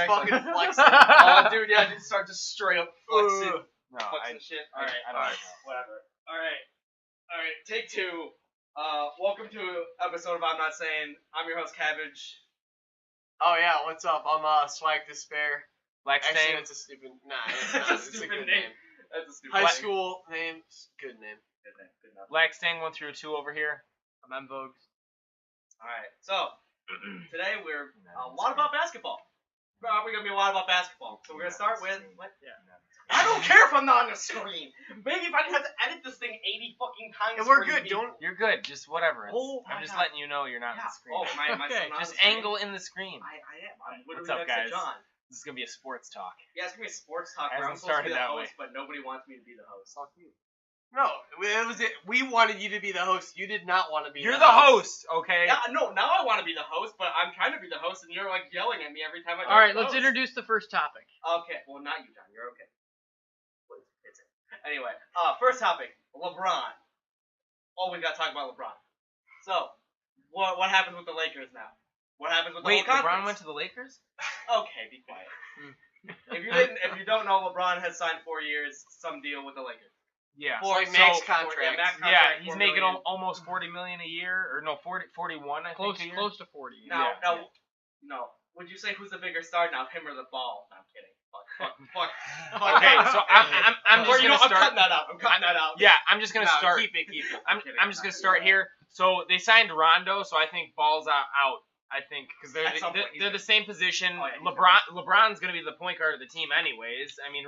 fucking flexing. Oh, dude, yeah, just start just straight up flexing. No, Flexing shit. I don't know. Whatever. Alright, take two. Welcome to an episode of I'm Not Saying. I'm your host, Cabbage. Oh yeah, what's up? I'm Swag Despair. Black Actually, Stain. that's a stupid. Nah, it's not. It's a Stupid good name. That's a stupid High name. school name. Good name. Good name. Good enough. Black Stain 1 through 2 over here. I'm M Vogues. Alright, so today we're a lot about basketball. We're gonna be a lot about basketball. So we're gonna start with what? Yeah. I don't care if I'm not on the screen. Maybe if I didn't have to edit this thing 80 fucking times. And we're for good. you. You're good. Just whatever. Oh I'm my just God. letting you know you're not on Yeah. the screen. Oh, my Okay, son on Just the screen. angle in the screen. I am. I'm What's literally up, next to guys? John. This is gonna be a sports talk. Yeah, it's gonna be a sports talk. Hasn't Where I'm supposed to be started the that host, but nobody wants me to be the host. Fuck you. No, it was it. We wanted you to be the host. You did not want to be. You're the host, okay? Yeah, no, now I want to be the host, but I'm trying to be the host, and you're like yelling at me every time I. All right, try to let's host. introduce the first topic. Okay, well not you, John. You're okay. It's it. Anyway, first topic: LeBron. Oh, we got to talk about LeBron. So, what happens with the Lakers now? What happens with Wait, the whole LeBron conference? went to the Lakers? Okay, be quiet. If you don't know, LeBron has signed 4 years, some deal with the Lakers. Yeah. For like max Yeah, contract. max Yeah, contract, he's 4 making million. almost 40 million a year, or no, 41 I Close, think a year. close to 40. Now, Yeah. no. Would you say who's the bigger star now, him or the ball? No, I'm kidding. Fuck. Okay, so I'm Or just you gonna know, I'm start. cutting that out. I'm cutting that out. Yeah, I'm just gonna No, start. Keep it. I'm kidding, I'm just I'm gonna not start kidding. here. So they signed Rondo, so I think Ball's out. I think because At some point, they're the same position. Oh, yeah, he's LeBron's gonna be the point guard of the team anyways. I mean,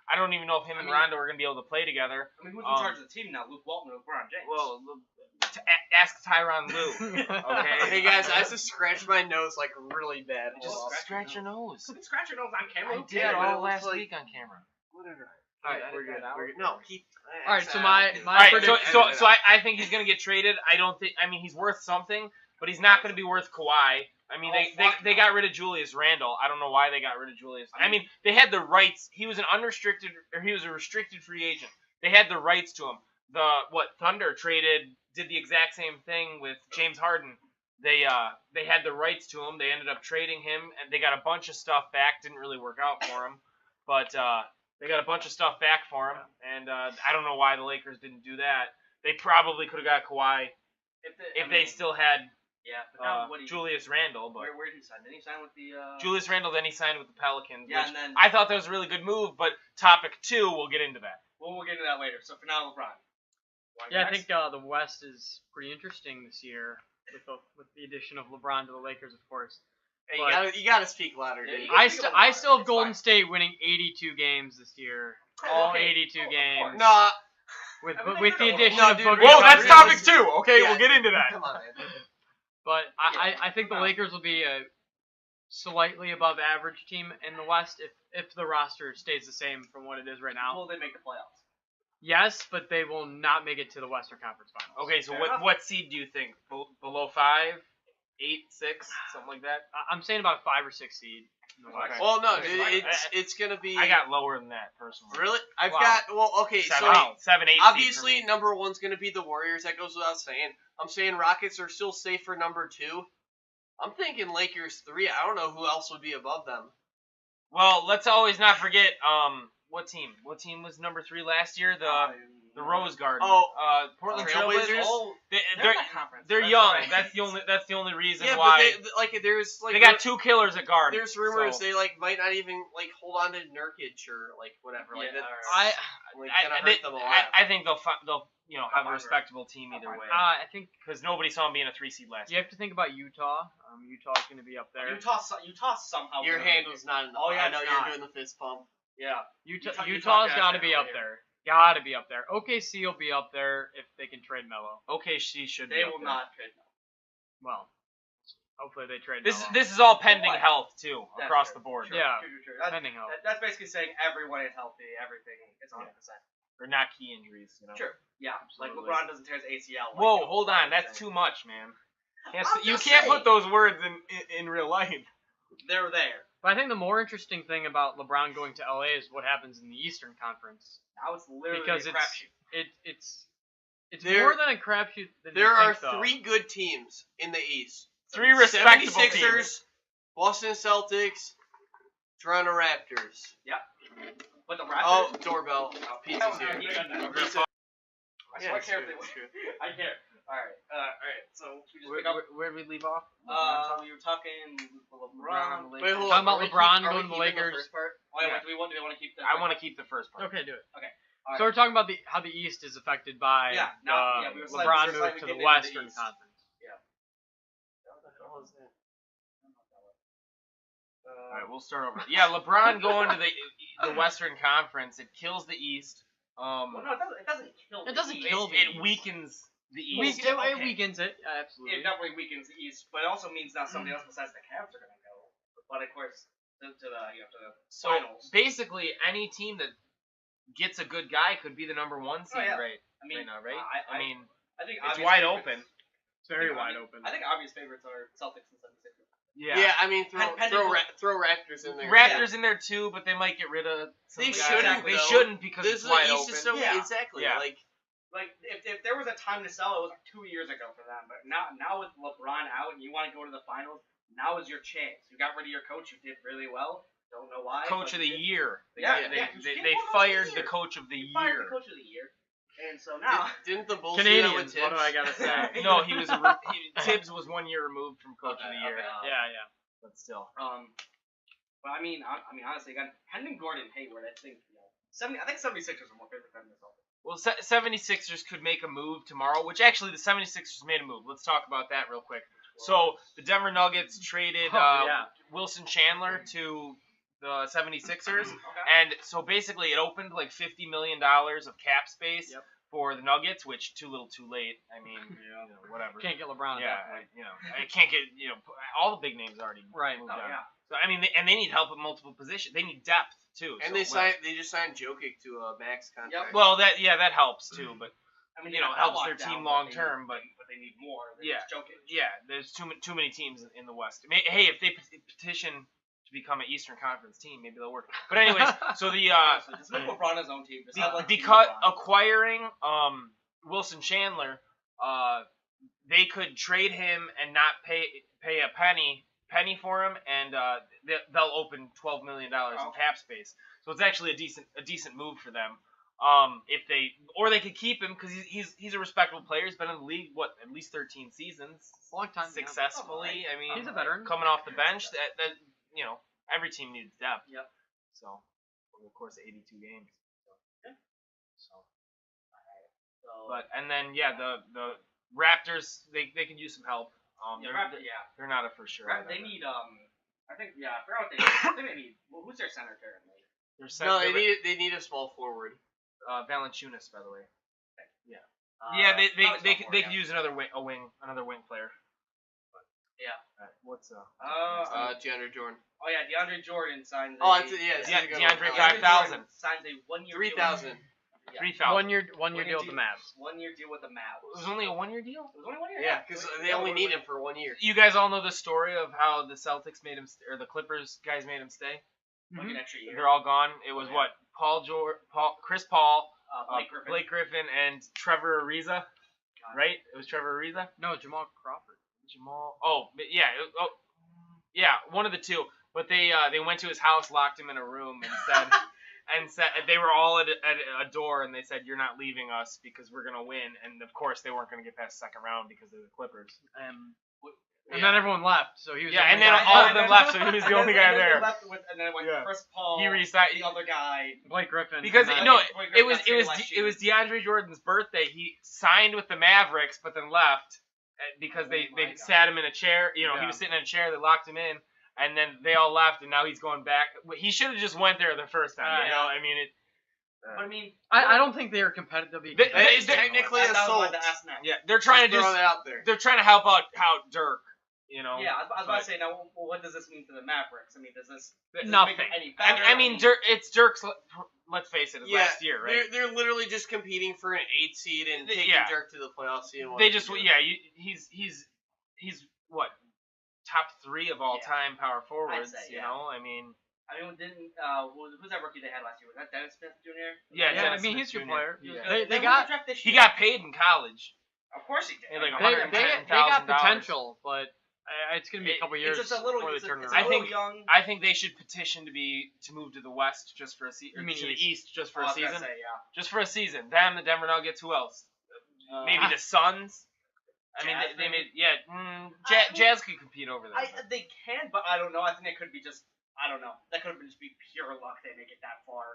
I don't even know if him and Rondo are gonna be able to play together. I mean, who's in charge of the team now? Luke Walton or LeBron James? Well, ask Tyronn Lue. Okay. Hey guys, I have to scratch my nose like really bad. Just Hold on. scratch your nose. you can scratch your nose on camera. I Who did cares? but all it last looks like- week on camera. Whatever. Alright, we're good. out. We're good. No, keep. All right, so All my right, prediction. so I think he's gonna get traded. I don't think. I mean, he's worth something, but he's not gonna be worth Kawhi. I mean, they got rid of Julius Randle. I don't know why they got rid of Julius. I mean, they had the rights. He was he was a restricted free agent. They had the rights to him. Thunder did the exact same thing with James Harden. They had the rights to him. They ended up trading him, and they got a bunch of stuff back. Didn't really work out for him, but they got a bunch of stuff back for him. And I don't know why the Lakers didn't do that. They probably could have got Kawhi if they still had. Yeah, but now what do you? Julius Randle, but Where did he sign? Did he sign with the? Julius Randle, then he signed with the Pelicans. Yeah, which and then I thought that was a really good move. But topic 2, we'll get into that. we'll get into that later. So for now, LeBron. Wanna go Yeah, I next? think the West is pretty interesting this year with the addition of LeBron to the Lakers, of course. Hey, But- you gotta speak louder, Yeah, dude. you- I think about I it. still have It's Golden fine. State winning 82 games this year. All Okay. 82 Oh, of games. course. No, With I mean, with the they're gonna- addition No, of dude, Boogie. Whoa, Whoa, that's really? topic 2. Okay, Yeah. we'll get into that. come on, man. But Yeah. I think the Lakers will be a slightly above average team in the West if the roster stays the same from what it is right now. Will they make the playoffs? Yes, but they will not make it to the Western Conference Finals. Okay, so Fair what enough. what seed do you think? Below 5, 8, 6, something like that. I'm saying about a 5 or 6 seed in the West. Okay. Well, no, Okay, dude, fine. it's gonna be. I got lower than that personally. Really? I've Wow. got. Well, okay, 7, so 7, 8. seed obviously for me. number 1's gonna be the Warriors. That goes without saying. I'm saying Rockets are still safe for number 2. I'm thinking Lakers 3. I don't know who else would be above them. Well, let's always not forget. What team? What team was number 3 last year? The Rose Garden. Oh, Portland Trailblazers? Trailblazers. Oh, They, they're they're in that conference. they're That's young. right. That's the only reason Yeah, why but there's like they got 2 killers at guard. There's rumors so. they might not even hold on to Nurkic or whatever. Yeah, That's alright. gonna hurt them a lot. I think they'll have a fine, respectable team either fine. way I think because nobody saw him being a 3 seed last you year. have to think about Utah. Utah's going to be up there. Utah somehow. Your won. hand was not enough. Oh, yeah, I know it's you're not. doing the fist pump. Yeah. Utah's Utah got to Jazz be right up here. there. Got to be up there. OKC will be up there if they can trade Melo. Okay, she should. They be up will there. not trade them. Well, hopefully they trade This Melo. this is all pending What? health too That's across true. the board. True, Yeah. true. Depending how. That's basically saying everyone is healthy. Everything is 100%. Or not key injuries. You know. Sure. Yeah. Like Absolutely. LeBron doesn't tear his ACL. like, Whoa, you know, hold on. LeBron That's does. too much, man. I'm You just can't saying. put those words in real life. They're there. But I think the more interesting thing about LeBron going to LA is what happens in the Eastern Conference. Now it's literally Because a it's crapshoot. it's There- more than a crapshoot than There you are think, though. 3 good teams in the East. 3 respectable 76ers, teams. Boston Celtics, Toronto Raptors. But the Oh, Raptors. doorbell. Pizza's here. Pizza. I Yeah, swear it's care true, if it's true. I care. Alright. So should we just pick up? Where did we leave off? We were talking LeBron. Wait, hold Talking on. about LeBron Are we going to the keeping Lakers. first part? Oh, yeah, Yeah. do we want to keep the? I want to keep the first part. Okay, do it. Alright. So we're talking about how the East is affected by Yeah, we were slightly- LeBron we were move slightly to the getting into the Western East. Conference. What the hell is that? All right, we'll start over. Yeah, LeBron going to the Western Conference. It kills the East. Well, no, it doesn't kill. It doesn't the kill East. the It East. weakens the East. It Okay. weakens it, absolutely. It definitely weakens the East, but it also means now somebody else besides the Cavs are gonna go. But of course, to the So finals. basically, any team that gets a good guy could be the number one seed, yeah. right? I mean, Right now, right? I mean, I think it's obvious wide favorites- open. It's very I wide mean, open. I think obvious favorites are Celtics and 76ers. Yeah. I mean, throw Raptors in there. Raptors in there too, but they might get rid of. Some They guys. shouldn't, They though. shouldn't because This it's wide East open. is so Yeah. exactly Yeah. like Like if there was a time to sell, it was like 2 years ago for them. But now with LeBron out and you want to go to the finals, now is your chance. You got rid of your coach, you did really well. Don't know why. Coach but of the you did. year. Yeah, They yeah. fired the coach of the You fired the year. coach of the year, and so now. didn't the Bulls do that with Canadians, Tibbs? what do I gotta say? No, he was Tibbs was 1 year removed from coach of the year. Okay. Yeah. But still. But I mean honestly, again, Hendon Gordon Hayward, I think 76ers are more favorite than the Celtics. Well, 76ers could make a move tomorrow, which actually the 76ers made a move. Let's talk about that real quick. So the Denver Nuggets traded Wilson Chandler to the 76ers. Okay. And so basically it opened like $50 million of cap space for the Nuggets, which too little too late. I mean, whatever. Can't get LeBron. Yeah, at that point. I can't get, all the big names already Right. moved Oh, on. yeah. So, I mean, they need help at multiple positions. They need depth, too. And so, they just signed Jokic to a max contract. Well, that helps, too, but I mean, it helps their team long term, but they need more. Than Yeah. just Jokic. yeah, there's too many teams in the West. Hey, if they petition to become an Eastern Conference team, maybe they'll work. But anyways, so the Honestly, just make LeBron his own team. Just have, like, because Team LeBron. acquiring Wilson Chandler, they could trade him and not pay a penny for him, and they'll open $12 million in cap space. So it's actually a decent move for them. If they could keep him because he's a respectable player. He's been in the league at least 13 seasons, Long time. successfully. I mean, He's a veteran. coming off the bench. That every team needs depth. Yep. So over the course of 82 games. So. But and then the Raptors they could use some help. They're not a for sure. They need I forgot what they need. I think they need who's their center currently? No, they need a small forward. Valanciunas, by the way. Probably They small could forward, use another wing player. Yeah. What's DeAndre Jordan. Oh yeah, DeAndre Jordan signed. DeAndre 5,000. Signs a 1 year 3,000. 3,000. One year deal with the Mavs. 1 year deal with the Mavs. It was only a 1 year deal. It was only 1 year. Yeah, because they only need him for 1 year. You guys all know the story of how the Celtics made him, or the Clippers guys made him stay. Like an extra year. They're all gone. It was what Chris Paul, Blake Griffin. Blake Griffin, and Trevor Ariza, right? It was Trevor Ariza. No, Jamal Crawford. One of the two. But they went to his house, locked him in a room, and said they were all at a door, and they said, "You're not leaving us because we're gonna win." And of course, they weren't gonna get past the second round because of the Clippers. And then everyone left, so he was. Yeah, the and only then guy. all of them left, so he was the only guy And then there. they left and then it went Chris Paul. He resigned. The other guy. Blake Griffin. Because and then- no, Blake it Griffin got traded was DeAndre Jordan's birthday. He signed with the Mavericks, but then left because they God. sat him in a chair. He Yeah. was sitting in a chair. They locked him in, and then they all left, and now he's going back. He should have just went there the first time. Yeah. I mean it. But I mean, I don't think they are competitively. It's technically that's what I assault. wanted to ask next. Yeah, they're trying to Throw just it out there. they're trying to help out Dirk. Yeah, I was about to say now. Well, what does this mean to the Mavericks? I mean, does this Nothing. make them any better? I mean, it's Dirk's. Let's face it, his Yeah, last year, right? They're literally just competing for an 8 seed and taking Yeah. Dirk to the playoffs. Seeing what They they just do. he's what top 3 of all time power forwards. say, You yeah. know, I mean. Who's that rookie they had last year? Was that Dennis Smith Jr.? Yeah, Yeah, Dennis I mean, he's a Smith good Jr. player. Yeah. They got He got paid in college. Of course he did. Like they got $110,000. potential, but It's gonna be a couple years It's just a little. before they It's turn a around. little young. I think they should petition to move to the West just for a season. You mean to the East? East just for I a was gonna season. say, yeah. Just for a season. Them, the Denver Nuggets. Who else? Maybe the Suns. I mean, Jazz, they maybe? made Jazz could compete over there. They can, but I don't know. I think it could be just. I don't know. That could just be pure luck. They make it that far.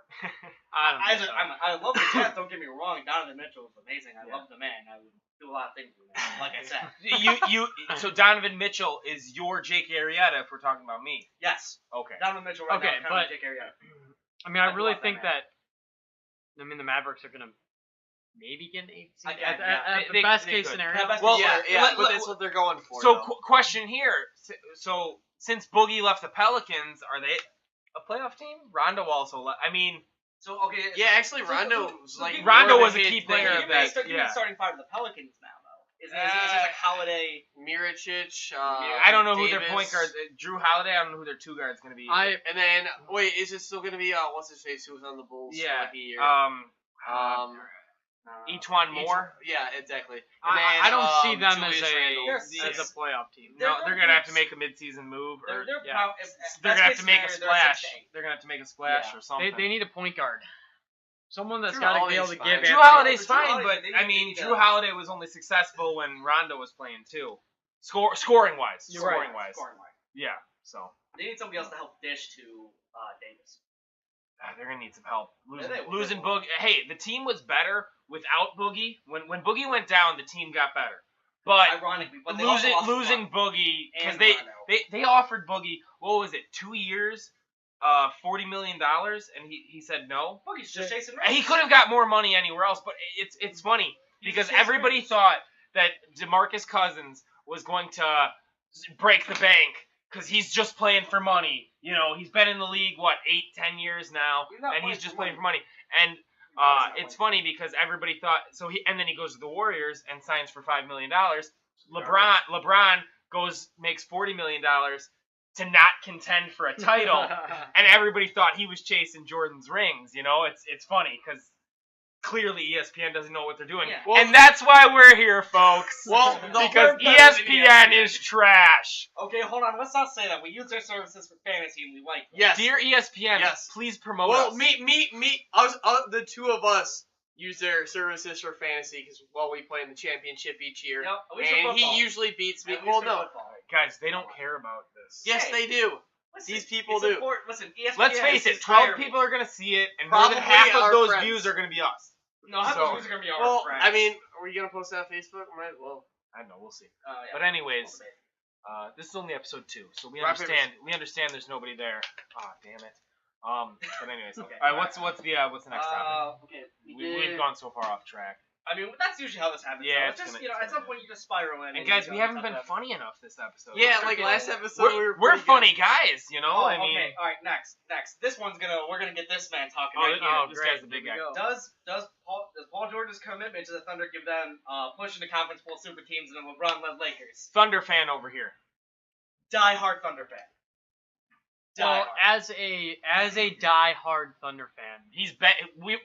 I don't think so. I love the Jazz. Don't get me wrong. Donovan Mitchell is amazing. I love the man. I would do a lot of things with him. Like I said. So Donovan Mitchell is your Jake Arrieta if we're talking about me. Yes. Okay. Donovan Mitchell right Okay, now. but- Jake Arrieta. I mean, I I really love that think man. that. I mean, the Mavericks are gonna maybe get an 8 seed Again, at yeah. the They- best they case could. scenario. Best Well, case yeah, scenario. yeah, let- but let- that's what they're going for. So though. question here. So since Boogie left the Pelicans, are they a playoff team? Rondo also left. I mean, So okay. yeah, actually, So- Rondo so- was so like give- Rondo more was of a hit key than player he of Give that. me the yeah. starting five of the Pelicans now, though. Is it just like Holiday? Miricic. I don't know who their Davis. point guard. Drew Holiday. I don't know who their two guard's gonna be. And then wait, is it still gonna be what's his face who was on the Bulls for yeah. like a year? Etuan Moore. Yeah, exactly. And I then, don't see them Julius as Randle. a playoff team. No, They're they're gonna have to good. make a midseason move, or They're yeah. proud- they're gonna have to make a best case scenario, they're splash. 6-8. They're gonna have to make a splash Yeah. or something. They need a point guard. Someone that's Drew got to be able Holiday's to fine. give. Drew Anthony- Holiday's Drew fine, Holiday, but they I need mean, to- Drew Holiday was only successful when Rondo was playing too. Scoring wise. You're right. Scoring wise. Scoring-wise. Yeah. So They need somebody else to help dish to Davis. they're gonna need some help. They will. Losing Boogie. Hey, the team was better without Boogie. When Boogie went down, the team got better. But Ironically, but they also lost losing LeBron Boogie because and they, Rondo. they offered Boogie, what was it, 2 years, $40 million, and he said no. Boogie's just chasing. And he could have got more money anywhere else, but it's funny because He's just everybody rich. thought that DeMarcus Cousins was going to break the bank because he's just playing for money. You know, he's been in the league, 8-10 years now, He's not and playing he's just for playing for money. And it's funny because everybody thought so. And then he goes to the Warriors and signs for $5 million. LeBron makes $40 million to not contend for a title, and everybody thought he was chasing Jordan's rings. You know, it's funny because clearly ESPN doesn't know what they're doing, Yeah. Well- and that's why we're here, folks. Well, because we're better than ESPN is trash. Okay, hold on. Let's not say that. We use their services for fantasy, and we like them. Yes. Dear ESPN, Yes. please promote Well, us. me, us, the two of us use their services for fantasy because we play in the championship each year, Yep, at least for and football. he usually beats me. At least Well, for no, football. Guys, they don't care about this. yes, Hey. they do. Listen, These people it's do. important. Listen, ESPN Let's face is it, 12 tiring. people are going to see it, and more Probably than half of our those friends. views are going to be us. No, half So- those are gonna be our Well, friends. I mean, are we gonna post that on Facebook? Might as well. I don't know, we'll see. Yeah. But anyways, this is only episode 2, so we Rock, paper, understand there's nobody there. Ah, damn it. But anyways, Okay. all right, what's the next topic? Okay. We've gone so far off track. I mean, that's usually how this happens. Yeah, though. it's It's just gonna- at some point you just spiral in. And guys, you we go, haven't something been happens. funny enough this episode. Yeah, We're like good. last episode, We're pretty funny good. guys, you know. Oh, I mean, okay. All right. Next. This one's we're gonna get this man talking Oh, right here. this great. guy's the big Here guy. we go. Does Paul George's commitment to the Thunder give them push into conference full super teams and the LeBron-led Lakers? Thunder fan over here. Die-hard Thunder fan. Well, Die-hard. as a die-hard Thunder fan,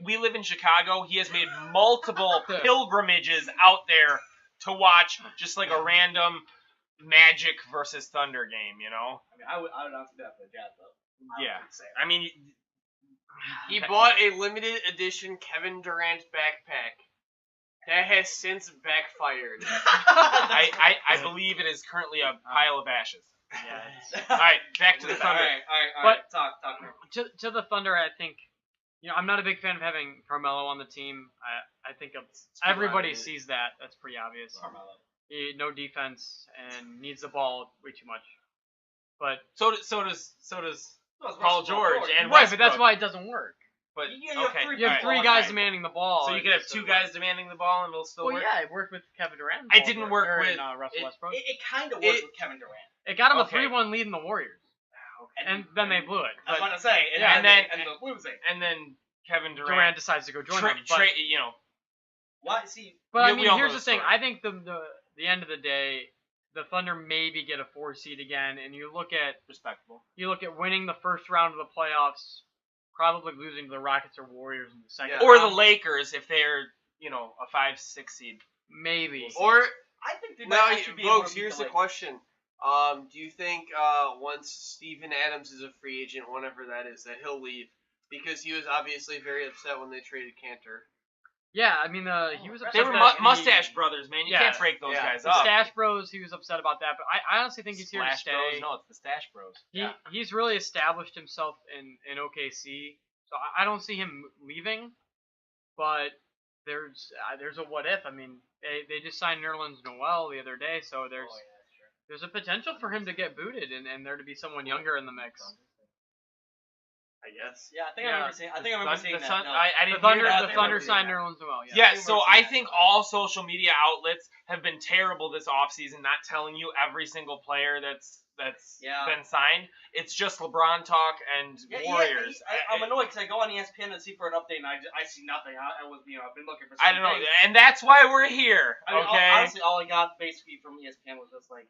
We live in Chicago. He has made multiple pilgrimages out there to watch just like a random Magic versus Thunder game, you know? I mean, I would honestly do that for the Jazz though. Yeah. Say. I mean, He bought a limited edition Kevin Durant backpack that has since backfired. I believe it is currently a pile of ashes. yeah. All right, back to the Thunder. All right. Talk. To the Thunder, I think, I'm not a big fan of having Carmelo on the team. I think everybody obvious. sees that. That's pretty obvious. Carmelo. No defense and needs the ball way too much. But So does Paul George and right, but that's Westbrook. why it doesn't work. But You have okay, three You have all right. three guys demanding the ball. So you could have two guys demanding the ball and it'll still Well, work. yeah, it worked with Kevin Durant. It didn't work with- Russell Westbrook. It kind of works with Kevin Durant. It got him Okay. a 3-1 lead in the Warriors, and then they blew it. I was But about to say, Yeah, and then- the losing. And then Kevin Durant Durant, decides to go join them. But, Why? See, but I we mean, all know here's the the thing. story. I think the end of the day, the Thunder maybe get a 4 seed again, and you look at respectable. winning the first round of the playoffs, probably losing to the Rockets or Warriors in the second Or the round. Lakers if they're, a 5-6 seed. Maybe. Or I think they now, might actually be able folks, to beat here's the the question: Do you think once Steven Adams is a free agent, whenever that is, that he'll leave? Because he was obviously very upset when they traded Cantor. Yeah, I mean, he was They upset. were that mustache brothers, man. You Yeah. can't break those Yeah. guys The up. Stash Bros, he was upset about that, but I honestly think he's here to Slash stay. Bros. No, it's the Stash Bros. He's really established himself in OKC, so I don't see him leaving. But there's a what if. I mean, they just signed Nerlens Noel the other day, so there's a potential for him to get booted and there to be someone younger in the mix. I guess. Yeah, I think I remember seeing. I think I remember seeing that. No. I The didn't Thunder, hear that. the Thunder signed Nerlens Noel. Yeah, so I think all social media outlets have been terrible this offseason, not telling you every single player that's been signed. It's just LeBron talk and Warriors. I'm annoyed because I go on ESPN and see for an update, and I see nothing. I was, I've been looking for. I don't know, things. and that's why we're here. I mean, Okay. honestly, all I got basically from ESPN was just like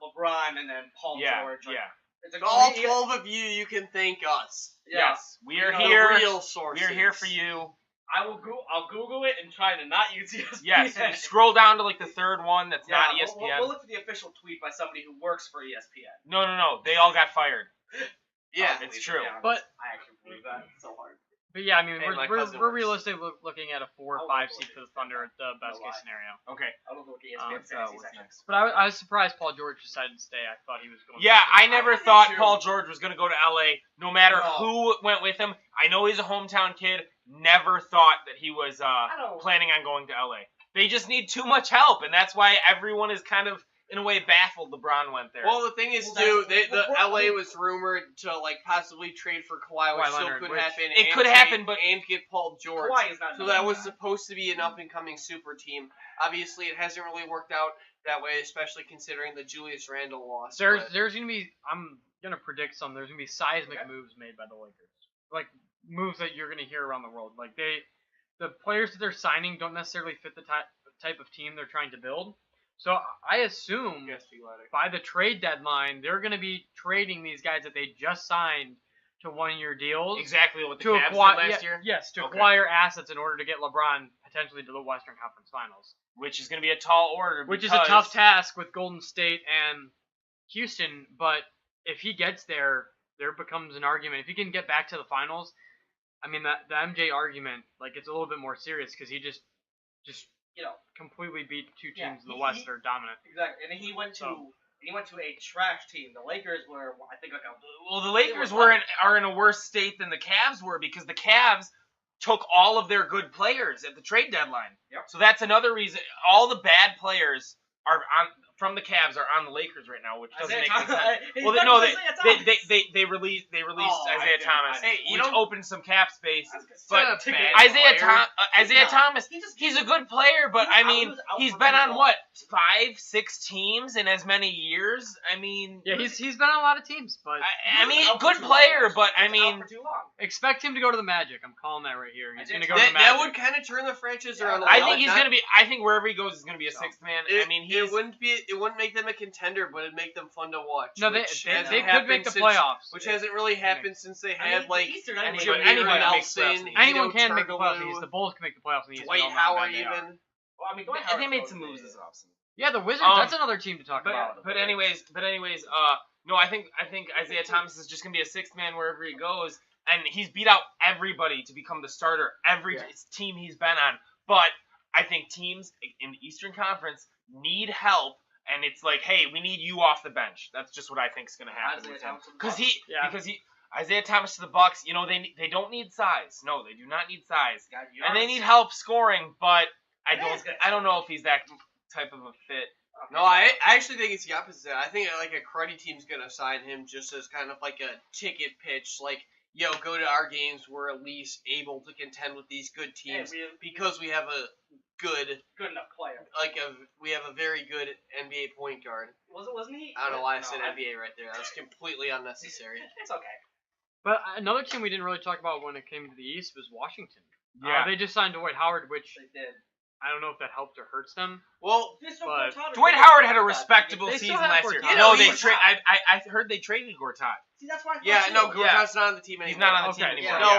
LeBron and then Paul George. Like, yeah. It's like, All 12 of you can thank us. Yeah. Yes, we are The here. real sources. We are here for you. I'll Google it and try to not use ESPN. Yes, you scroll down to like the third one that's not E ESPN. We'll look for the official tweet by somebody who works for ESPN. No. They all got fired. Yeah, it's true. But I actually believe that. It's so hard. But yeah, I mean, Hey, my we're cousin we're works. realistically looking at a 4 or 5 seed for the Thunder at the best case scenario. Okay. I don't know what the ESPN fantasy section. But I was surprised Paul George decided to stay. I thought he was going. Yeah, I I never did thought too. Paul George was going to go to LA, no matter No. who went with him. I know he's a hometown kid. Never thought that he was don't- planning on going to LA. They just need too much help, and that's why everyone is kind of, in a way, baffled LeBron went there. Well, the thing is, Well, too, that's- the LA was rumored to possibly trade for Kawhi, which Kawhi still Leonard, could which- happen. It and could trade- happen, but- and get Paul George. Kawhi is not. So that was supposed to be an up-and-coming super team. Obviously, it hasn't really worked out that way, especially considering the Julius Randle loss. but- There's gonna be. I'm gonna predict some. There's gonna be seismic moves made by the Lakers, like moves that you're gonna hear around the world. Like the players that they're signing don't necessarily fit the type of team they're trying to build. So I assume Yes, be glad. by the trade deadline, they're going to be trading these guys that they just signed to one-year deals exactly what the to Cavs acquire did last year, Yes, to Okay. acquire assets in order to get LeBron potentially to the Western Conference Finals, which is going to be a tall order. which is a tough task with Golden State and Houston. But if he gets there, there becomes an argument. If he can get back to the finals, I mean, the MJ argument, like, it's a little bit more serious because he just completely beat two teams in the West that are dominant. Exactly, and he went to a trash team. The Lakers were, I think, like a. Well, the Lakers are in a worse state than the Cavs were because the Cavs took all of their good players at the trade deadline. Yep. So that's another reason. All the bad players from the Cavs are on the Lakers right now, which doesn't make any sense. Well, no, they released Isaiah Thomas, Hey, you which don't- opened some cap space. But bad Isaiah player. Thomas, He just- he's a good player, but I mean, out he's for been too on long. what 5-6 teams in as many years. I mean, Yeah, he's been on a lot of teams, but I mean, good player, but I mean, for too long. expect him to go to the Magic. I'm calling that right here. He's I going to did go to the too. That Magic. would kind of turn the franchise Yeah, around. I a think lot, he's not- gonna be. I think wherever he goes, he's gonna be a sixth man. It, I mean, it wouldn't make them a contender, but it'd make them fun to watch. No, they which they hasn't could happened make the since- playoffs. Which hasn't really happened since they had the like Eastern anybody- anyway. anybody Jimmy makes the playoffs in Nelson, the East. Anyone can Hedo make the playoffs in the Turkoglu, East. The Bulls can make the playoffs in the East. Dwight We all know how Howard bad they are. even. Well, I mean, they made some moves this offseason. Yeah, the Wizards. Um, That's another team to talk about. But anyways, no, I think Isaiah Thomas is just gonna be a sixth man wherever he goes, and he's beat out everybody to become the starter every team he's been on. But I think teams in the Eastern Conference need help, and it's like, hey, we need you off the bench. That's just what I think is gonna happen Isaiah with him. Thomas to the Because Bucks. Isaiah Thomas to the Bucks, they don't need size. No, they do not need size. God, you And are- they need help scoring, but Yeah, he's gonna- I don't know if he's that type of a fit. No, I actually think it's the opposite. I think like a cruddy team's gonna sign him just as kind of like a ticket pitch, like, yo, go to our games. We're at least able to contend with these good teams Yeah, we have because we have a good, good enough player. we have a very good NBA point guard. Wasn't he? I don't know why I said No, NBA right there. That was completely unnecessary. It's okay. But another team we didn't really talk about when it came to the East was Washington. Yeah. They just signed Dwight Howard, which They did. I don't know if that helps or hurts them. Well, But Dwight Howard had a respectable They still season have last year. Gortat. No, Yeah, they he's I heard they traded Gortat. See, that's why I thought yeah, too. no, Gortat's not on the team anymore. He's not on the team Okay, anymore. No,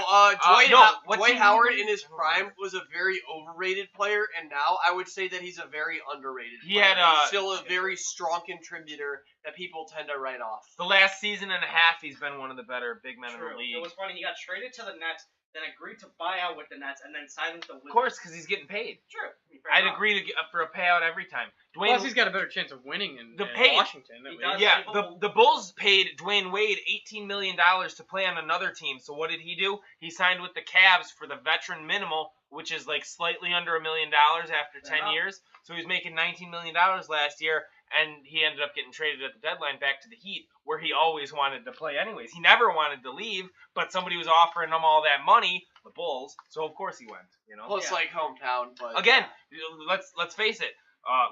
yeah. What Dwight team Howard was he? in his prime was a very overrated player, and now I would say that he's a very underrated He player. had, He's still a very strong contributor that people tend to write off. The last season and a half, he's been one of the better big men in True. the league. It was funny. He got traded to the Nets, then agreed to buy out with the Nets, and then signed with the Wizards. Of course, because he's getting paid. True. I mean, fair I'd enough. agree for a payout every time. Plus, he's got a better chance of winning in The pay- Washington. He at does. least. Yeah, the Bulls paid Dwayne Wade $18 million to play on another team. So what did he do? He signed with the Cavs for the veteran minimal, which is like slightly under $1 million after 10 Yeah. years. So he was making $19 million last year, and he ended up getting traded at the deadline back to the Heat, where he always wanted to play anyways. He never wanted to leave, but somebody was offering him all that money, the Bulls, so of course he went. You know. Plus, Yeah. like hometown, but Again, let's face it.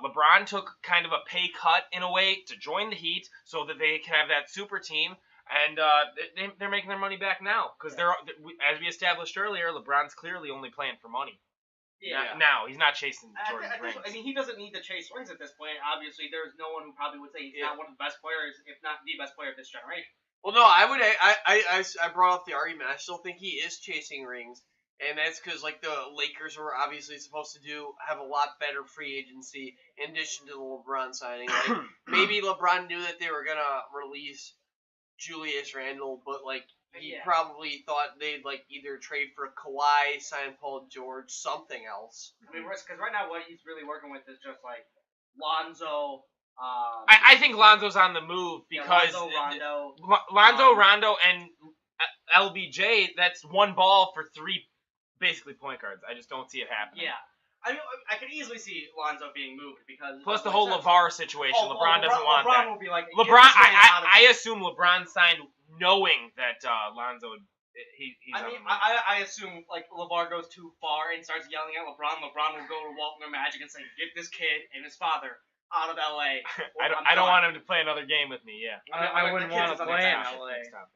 LeBron took kind of a pay cut in a way to join the Heat so that they can have that super team, and they're making their money back now because they're, as we established earlier, LeBron's clearly only playing for money. Yeah. Now he's not chasing I Jordan's rings. mean, he doesn't need to chase rings at this point. Obviously, there's no one who probably would say he's not one of the best players, if not the best player of this generation. Well, no, I brought up the argument. I still think he is chasing rings, and that's because like the Lakers were obviously supposed to have a lot better free agency in addition to the LeBron signing. Like maybe LeBron knew that they were gonna release Julius Randle, but like he Yeah. probably thought they'd like either trade for Kawhi, sign Paul George, something else. I mean, because right now what he's really working with is just like Lonzo. I think Lonzo's on the move because Lonzo, Rondo. Lonzo, Rondo, and LBJ. That's one ball for three, basically point guards. I just don't see it happening. Yeah. I mean, I could easily see Lonzo being moved because Plus the like, whole since- LeVar situation. LeBron doesn't want LeBron that. will be like LeBron, get this man out of- I assume LeBron signed knowing that Lonzo, he's I on mean, the move. I assume like LeVar goes too far and starts yelling at LeBron. LeBron will go to Walton or Magic and say, "Get this kid and his father out of LA." I don't want him to play another game with me. Yeah. I wouldn't want to play in Next LA. topic.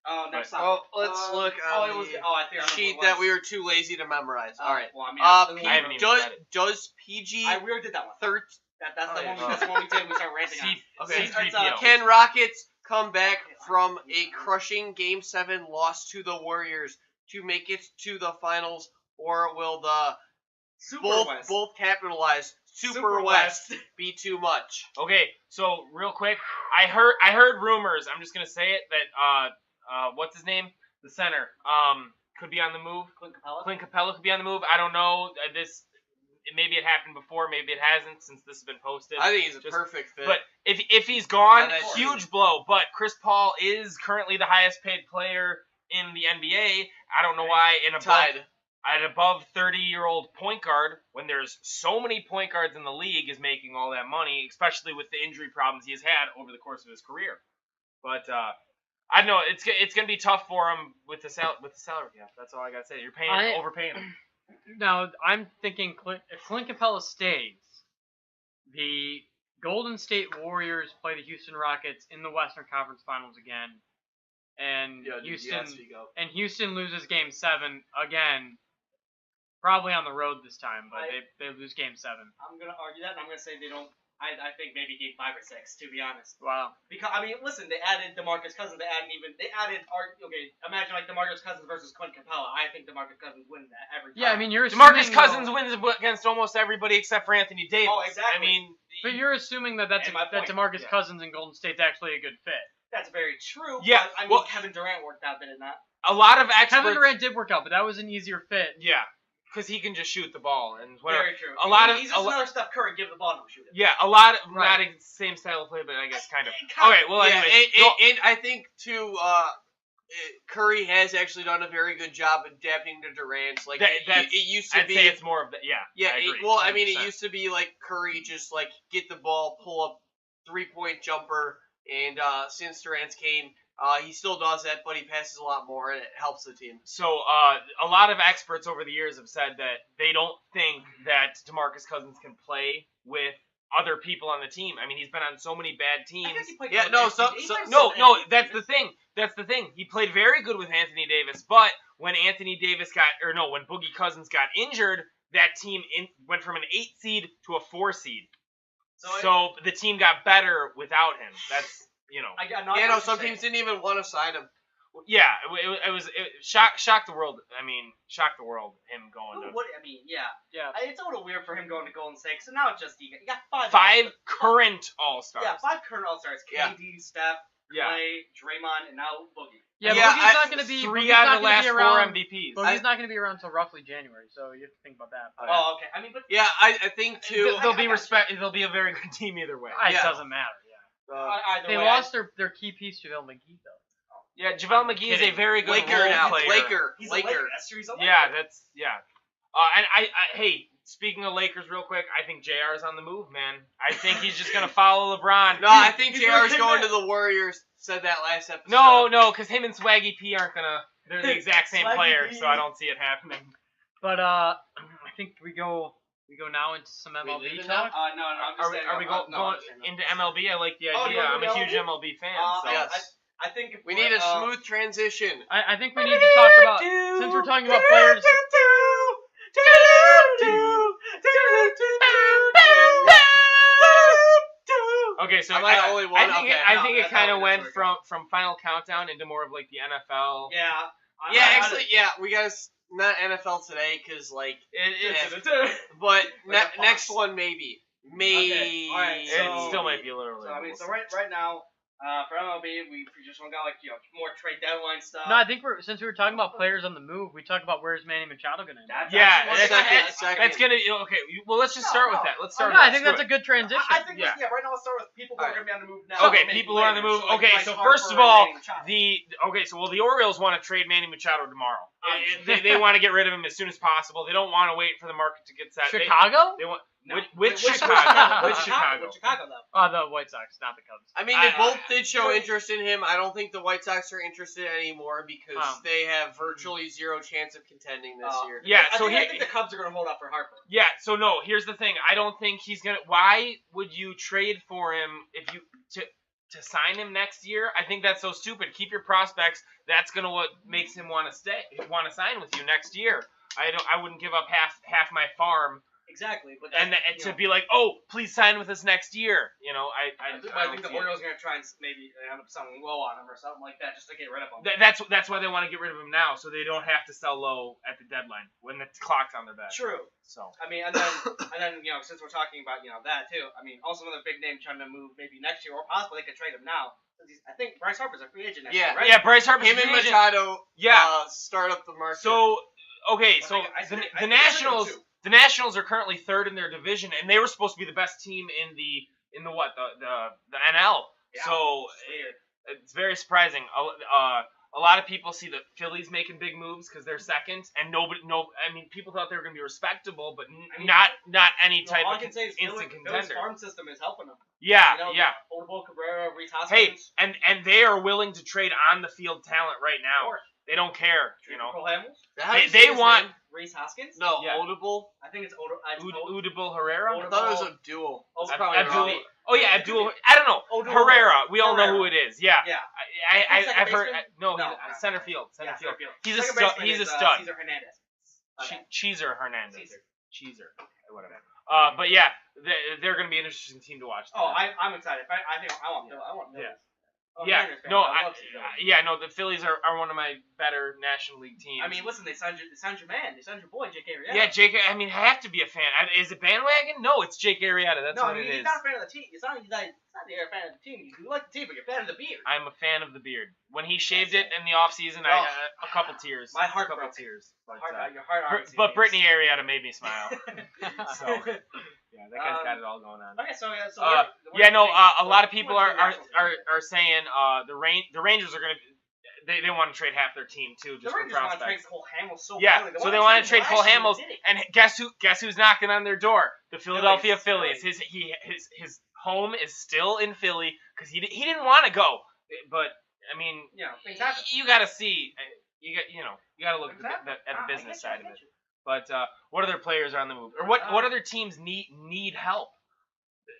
Oh, next But- time. Oh, let's look on it was. the Oh, I think I remember sheet what it that was. we were too lazy to memorize. All right. Well, I mean, I haven't even read it. Does PG we already did that one. That's the Oh, one. yeah. That's the one we did. We started ranting on. Okay. C3PO. Can Rockets come back from a crushing Game 7 loss to the Warriors to make it to the finals, or will the Super West. both capitalize Super West be too much? Okay, so real quick, I heard rumors. I'm just gonna say it that what's his name, the center, could be on the move. Clint Capella could be on the move. I don't know. Maybe it happened before. Maybe it hasn't since this has been posted. I think he's a perfect fit. But if he's gone, Yeah, that's huge blow. But Chris Paul is currently the highest paid player in the NBA. I don't know why tied. an above 30-year-old point guard, when there's so many point guards in the league, is making all that money, especially with the injury problems he has had over the course of his career. But I don't know. It's gonna be tough for him with the salary cap. That's all I gotta say. You're overpaying him. Now, I'm thinking if Clint Capella stays, the Golden State Warriors play the Houston Rockets in the Western Conference Finals again, and Houston loses Game 7 again, probably on the road this time, but they lose Game 7. I'm gonna argue that, and I'm gonna say they don't. I think maybe Game 5 or 6, to be honest. Wow. Because I mean, listen, they added DeMarcus Cousins. They added imagine like DeMarcus Cousins versus Clint Capella. I think DeMarcus Cousins wins that every time. Yeah, I mean you're assuming DeMarcus Cousins wins against almost everybody except for Anthony Davis. Oh, exactly. I mean, but you're assuming that And my point. DeMarcus Cousins in Golden State's actually a good fit. That's very true. Yeah, But, I mean, well- Kevin Durant worked out, did it not? a lot of experts. Kevin Durant did work out, but that was an easier fit. Yeah, because he can just shoot the ball and whatever. Very true. He's just a lot- another Steph Curry. Give the ball to him, shoot it. Yeah, a lot of Right. not the same style of play, but I guess kind of. Kind of. Okay, well, Yeah, anyways, and I think too, Curry has actually done a very good job adapting to Durant. Like it used to I'd be. say it's more of that. Yeah. Yeah, I agree, I mean, it 100%. used to be like Curry just like get the ball, pull up 3-point jumper, and since Durant came, he still does that, but he passes a lot more, and it helps the team. So, a lot of experts over the years have said that they don't think that DeMarcus Cousins can play with other people on the team. I mean, he's been on so many bad I teams. think he played Yeah, good no, with Anthony so- Davis. No, that's the thing. That's the thing. He played very good with Anthony Davis, but when Boogie Cousins got injured, that team went from an 8 seed to a 4 seed. So, So the team got better without him. That's, you know. Some teams didn't even want to sign him. Yeah, it shocked the world. I mean, shocked the world, him going to. Yeah. It's a little weird for him going to Golden State. So now it's just you got 5 current All-Stars. Yeah, 5 current All-Stars. Yeah. KD, Steph, Clay, Draymond, and now Boogie. Yeah, Yeah, Boogie's not going to be 3 Boogie's out not of the gonna last be 4 around, MVPs. Boogie's not going to be around until roughly January, so you have to think about that. But Oh, okay. I mean, but Yeah, I think too. They'll be They'll be a very good team either way. it Yeah. doesn't matter. Yeah. either They way, lost their key piece, JaVale McGee, though. Yeah, JaVale McGee is a very good Laker role now. player. Laker. he's a Laker. Laker. That's true. He's a Laker. Yeah, and hey, speaking of Lakers, real quick, I think JR's on the move, man. I think he's just gonna follow LeBron. No, I think He's JR's really going good. to the Warriors. Said that last episode. No, because him and Swaggy P aren't gonna. They're the exact same Swaggy player, P. so I don't see it happening. But I think we go now into some leave MLB it talk. No. I'm just saying, Are we going I'm just saying, into MLB? I like the Oh, idea. you wanna I'm go a huge MLB? MLB fan. So. Yes. I think if We need a uh, smooth transition. I think we need to talk about since we're talking about players. Okay, so Am I the only one? I think Okay. I think No, it that's kind how of it went is. from Final Countdown into more of like the NFL. Yeah. Yeah, actually, we got not NFL today because like. But Like a pause. next one maybe. Maybe. Okay, alright, It so- still might be a little. So I mean, so right now, for MLB, we just got like more trade deadline stuff. No, I think since we were talking about players on the move, we talked about where's Manny Machado going to end. That's Yeah, actually that's, one thing I had. second. that's gonna okay. Well, let's just start with that. Let's start. No, with I that. think that's Screw a good transition. I think Yeah. right now let's start with people who are Alright. going to be on the move now. Okay, maybe people who are on the later. move. So, like Okay, Bryce so Harper first of and all, Manny Machado. the Orioles want to trade Manny Machado tomorrow. They want to get rid of him as soon as possible. They don't want to wait for the market to get set. Chicago? They want No. with Which Chicago. Which With Chicago. Which Chicago though? The White Sox, not the Cubs. I mean, they I- both did show interest in him. I don't think the White Sox are interested anymore because they have virtually zero chance of contending this year. Yeah, I so think the Cubs are going to hold out for Harper. Yeah, so no, here's the thing. I don't think he's gonna. Why would you trade for him if you to sign him next year? I think that's so stupid. Keep your prospects. That's gonna what makes him want to sign with you next year. I wouldn't give up half my farm Exactly, but and to be like, oh, please sign with us next year. You know, I I think don't the see it. Orioles are going to try and maybe end up selling low on him or something like that just to get rid of him. That's why they want to get rid of him now, so they don't have to sell low at the deadline when the clock's on their back. True. So I mean, and then since we're talking about that too, I mean, also another big name trying to move maybe next year or possibly they could trade him now. I think Bryce Harper's a free agent next year, right? yeah, Bryce Harper's Him and free agent. Machado start up the market. So okay, so I think the I Nationals. think so, too. The Nationals are currently third in their division, and they were supposed to be the best team in the NL. Yeah, So it's very surprising. A lot of people see the Phillies making big moves because they're second, and I mean, people thought they were going to be respectable, but not any type all I of can say is instant Philly's contender. farm system is helping them. Yeah, You know, yeah. Odubel, Cabrera, Reese Hoskins. Hey, and they are willing to trade on the field talent right now. They don't care, you know. Cole Hamels, How do you They say his want name? Reese Hoskins. No, Yeah. Audible. I think it's Udable Herrera. I thought it was Abdul. That's Ab- probably Abdul. wrong. Oh yeah, Abdul. I don't know. Odubel Herrera. We all know Herrera. who it is. Yeah. Yeah. I've Second heard. baseman? No, No, he's center field. Center field. He's a Second stud. baseman He's a is, stud. Cesar Hernandez. Okay. Cheeser Hernandez. Caesar. Cheeser. Whatever. But yeah, they're going to be an interesting team to watch. Oh, I'm excited. I think I want Philly. I want Phillies. Yeah. Oh, Yeah, Mariners fan, no, I love Philly. the Phillies are one of my better National League teams. I mean, listen, they signed your man. They signed your boy, Jake Arrieta. yeah, Jake. I mean, I have to be a fan. Is it bandwagon? No, it's Jake Arrieta. That's no, what I mean, it he's is. not a fan of the team. It's not that you're a fan of the team. You like the team, but you're a fan of the beard. I'm a fan of the beard. When he shaved it in the off season, I a couple tears. My heart a couple broke. tears. But, Your heart obviously but bleeds. Brittany Arrieta made me smile. So Okay, yeah, that guy's got it all going on. so A lot of people are saying the Rangers are gonna they want to trade half their team too The just for Rangers want to trade prospects. Cole Hamels so Yeah, badly. so they want to trade Cole him Hamels, and guess who's knocking on their door? The Philadelphia Phillies. His home is still in Philly because he didn't want to go, but I mean, things happen. you gotta see, you gotta look at the business side of it. But what other players are on the move, or what other teams need help?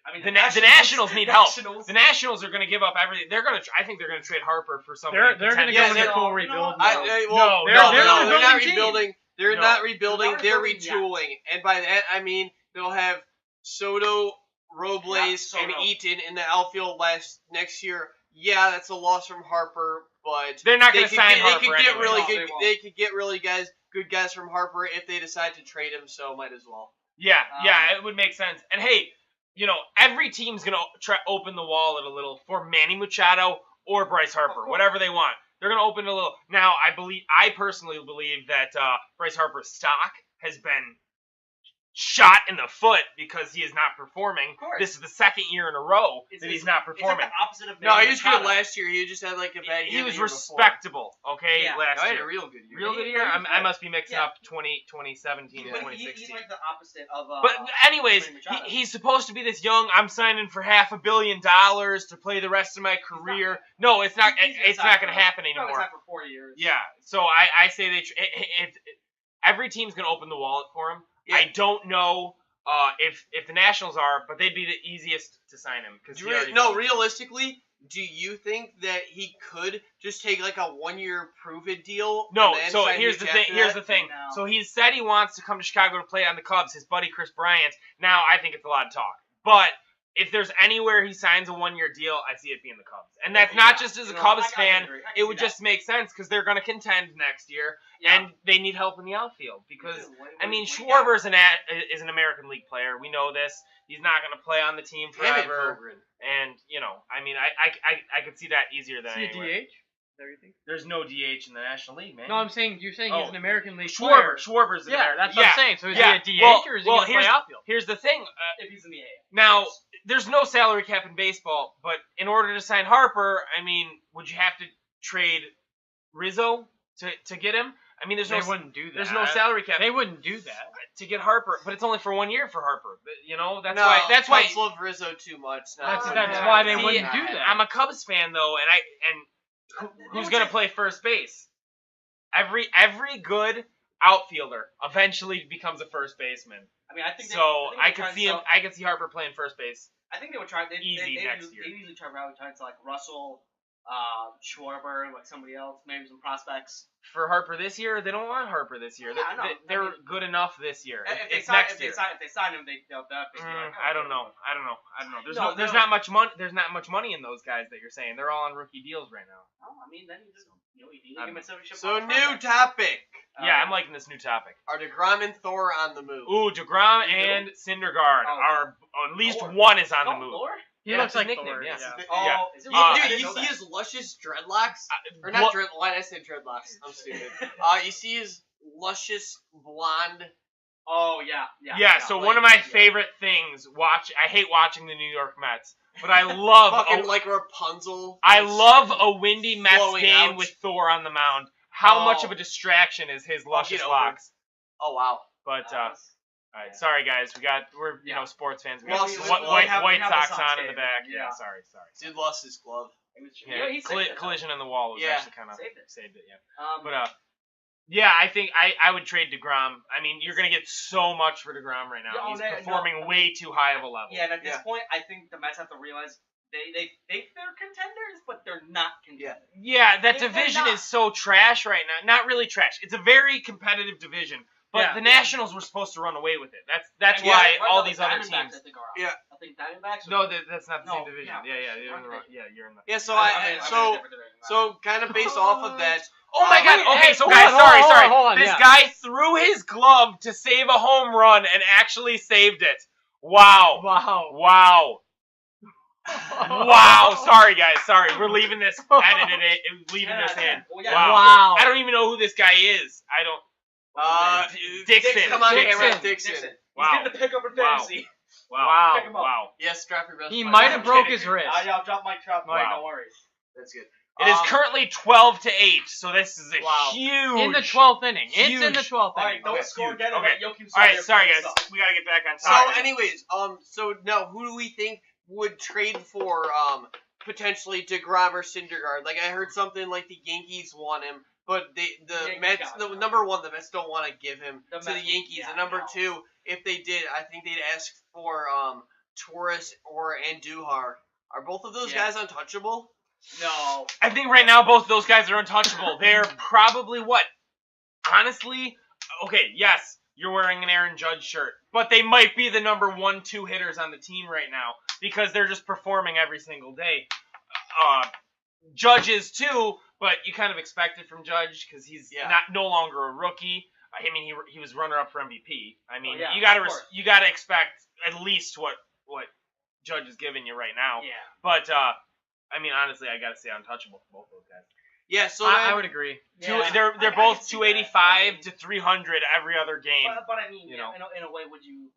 I mean, The Nationals need help. The Nationals are going to give up everything. I think they're going to trade Harper for somebody. They're going to Yeah, go they're- into full you know rebuild. what? No, they're they're not rebuilding team. rebuilding. They're No. not rebuilding. They're They're not rebuilding yet. retooling, and by that I mean they'll have Soto, Robles, Yeah, and Soto. Eaton in the outfield next year. Yeah, that's a loss from Harper, but They're not going to could sign get, Harper they could get anyway. really No, they good. won't. They could get really good guys from Harper if they decide to trade him. So might as well. Yeah, it would make sense. And hey, every team's gonna open the wallet a little for Manny Machado or Bryce Harper, course. whatever they want. They're gonna open it a little. Now, I personally believe that Bryce Harper's stock has been shot in the foot because he is not performing. Of course. This is the second year in a row that he's not performing. It's like the opposite of No, Manny he was good Machado. last year. He just had like a bad year. He the was year before. respectable, okay, Yeah. last No, he had year. a real good year. Real good He- year? he was I good. must be mixing Yeah. up 2017 and But 2016. he's like the opposite of. But anyways, Manny Machado. he's supposed to be this young. I'm signing for $500 million to play the rest of my career. No, it's not. He's It's gonna not sign going to for- happen he's probably anymore. signed for 4 years. Yeah. So I say if every team's going to open the wallet for him. Yeah. I don't know if the Nationals are, but they'd be the easiest to sign him because Realistically, do you think that he could just take like a 1-year prove-it deal? No, and then so sign here's the Hughes thing. after Here's that? the thing. No. So he said he wants to come to Chicago to play on the Cubs. His buddy Chris Bryant. Now I think it's a lot of talk, but if there's anywhere he signs a 1-year deal, I see it being the Cubs. And that's not just as a Cubs fan. It would just make sense because they're going to contend next year, and they need help in the outfield because I mean Schwarber is an American League player. We know this. He's not going to play on the team Damn it, forever, Progrin. and I mean I could see that easier than Is he a anywhere. DH? Is that what you think? There's no DH in the National League, man. No, I'm saying you're saying he's Oh. an American League Schwarber. player. Schwarber's an Yeah, American. that's what I'm saying. So is Yeah. he a DH Well- or is he well, going to play outfield? Here's the thing. If he's in the AL. Now, there's no salary cap in baseball, but in order to sign Harper, I mean, would you have to trade Rizzo to get him? I mean, They wouldn't do that. there's no salary cap They wouldn't do that. to get Harper, but it's only for 1 year for Harper. That's No, why Cubs love Rizzo too much. That's not why they See, wouldn't do that. I'm a Cubs fan though, and who's gonna play first base? Every good outfielder eventually becomes a first baseman. I mean, I think. So I think could they see him. try I could see Harper playing first base. I think they would try. Easy next year. They usually try to like Russell, Schwarber, like somebody else, maybe some prospects. For Harper this year, they don't want Harper this year. Yeah, I know. They're I mean, good enough this year. If It's they sign, next if year. they sign him, they'll definitely. be like, I don't know. No, There's no. not much money. There's not much money in those guys that you're saying. They're all on rookie deals right now. Oh, I mean, then you just you I give him a don't championship. So new topic. Yeah, I'm liking this new topic. Are DeGrom and Thor on the move? Ooh, DeGrom You and Syndergaard Oh. are at least Thor. one is on the Oh, move. Thor? He Yeah, looks that's like his Thor. nickname, Yeah. yeah. Oh, Yeah. is it Uh, really? I Dude, didn't you know see that. his luscious dreadlocks? Or not what- dread? Why did I say dreadlocks? I'm stupid. You see his luscious blonde. Oh yeah. Yeah, so like- one of my yeah. favorite things I hate watching the New York Mets, but I love Fucking like Rapunzel. I love a windy Mets Flowing game out. with Thor on the mound. How much Oh. of a distraction is his luscious get over locks? Oh wow. But all right, yeah. sorry guys, we're Yeah. sports fans. We Well, got we- white, we white, have- white we have the Sox Sox on in the game. back. Yeah. Sorry. Dude lost his glove. Yeah, he saved it. collision in the wall was Yeah. actually kind of Saved it. saved it. Yeah. But Yeah, I think I would trade DeGrom. I mean, you're gonna get so much for DeGrom right now. Yeah, He's no, performing way too high of a level. yeah, and at this Yeah. point, I think the Mets have to realize they think they're contenders, but they're not contenders. Yeah, that They're division not. is so trash right now. Not really trash. It's a very competitive division. But Yeah. the Nationals were supposed to run away with it. That's And why right all now, these the other Diamondbacks, teams. I think are out. Yeah. I think Diamondbacks. No, that's not the No, same division. yeah. Yeah, you're in Aren't the you're in the. Yeah, so I'm I in a so different division. so kind of based off of that. Oh my God! Wait, Okay, hey, so hold guys, on, sorry. hold on, This yeah. guy threw his glove to save a home run and actually saved it. Wow! Wow. Wow! Sorry, guys. Sorry, we're leaving this edited. Leaving this in. Well, yeah, Wow. Wow. I don't even know who this guy is. I don't. Dixon. Come on, Dixon. Cameron Dixon. Dixon. Wow. He's getting the pickup in Wow. fantasy. Wow! Pick him up. Wow! Yes, strap your best. He friend. might I'm have broke kidding. his wrist. I'll drop my trap. Wow. No worries. That's good. It is currently 12-8, so this is a Wow. huge. In the 12th inning. It's in Huge. the 12th All right, inning. don't Okay. score again. Okay. Joakim All right, Soria sorry picks guys, up. we gotta get back on So, topic. anyways, so now who do we think would trade for potentially DeGrom or Syndergaard? Like I heard something like the Yankees want him, but the Yankees Mets, got him. number one, the Mets don't want to give him The to the Mets- Yankees. yeah, and number no. two, if they did, I think they'd ask for Torres or Andujar. Are both of those Yeah. guys untouchable? No. I think right now both of those guys are untouchable. They're probably what? Honestly, okay, yes, you're wearing an Aaron Judge shirt, but they might be the number 1-2 hitters on the team right now because they're just performing every single day. Judge is too, but you kind of expect it from Judge because he's no longer a rookie. I mean, he was runner-up for MVP. I mean, you gotta expect at least what Judge is giving you right now. Yeah. But I mean, honestly, I gotta say untouchable for both those guys. Yeah, so I would agree. They're both 285 to 300 every other game. But I mean, in a way, would you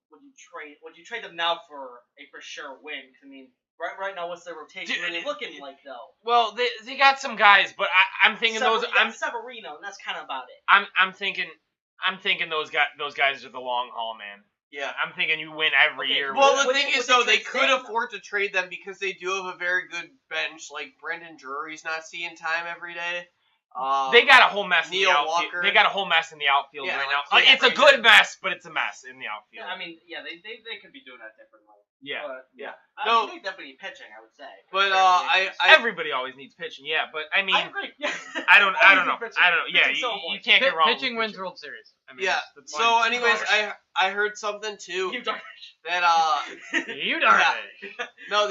trade them now for a for sure win? 'Cause, I mean, right now, what's their rotation really looking like though? Well, they got some guys, but I'm thinking Severino, and that's kind of about it. I'm thinking those guys are the long haul, man. Yeah, I'm thinking you win every year. Well, the thing is, though, they could afford to trade them because they do have a very good bench. Like, Brendan Drury's not seeing time every day. They got a whole mess in the outfield. Walker. They got a whole mess in the outfield right now. Like, it's a good mess, but it's a mess in the outfield. Yeah, I mean, they could be doing that differently. Yeah. But, No, they definitely need pitching, I would say. But everybody always needs pitching. Yeah, but I mean, I agree. Yeah. I don't know. Yeah, you can't get wrong. Pitching wins World Series. I mean, yeah. So, anyways, I heard something too that you darn it. No,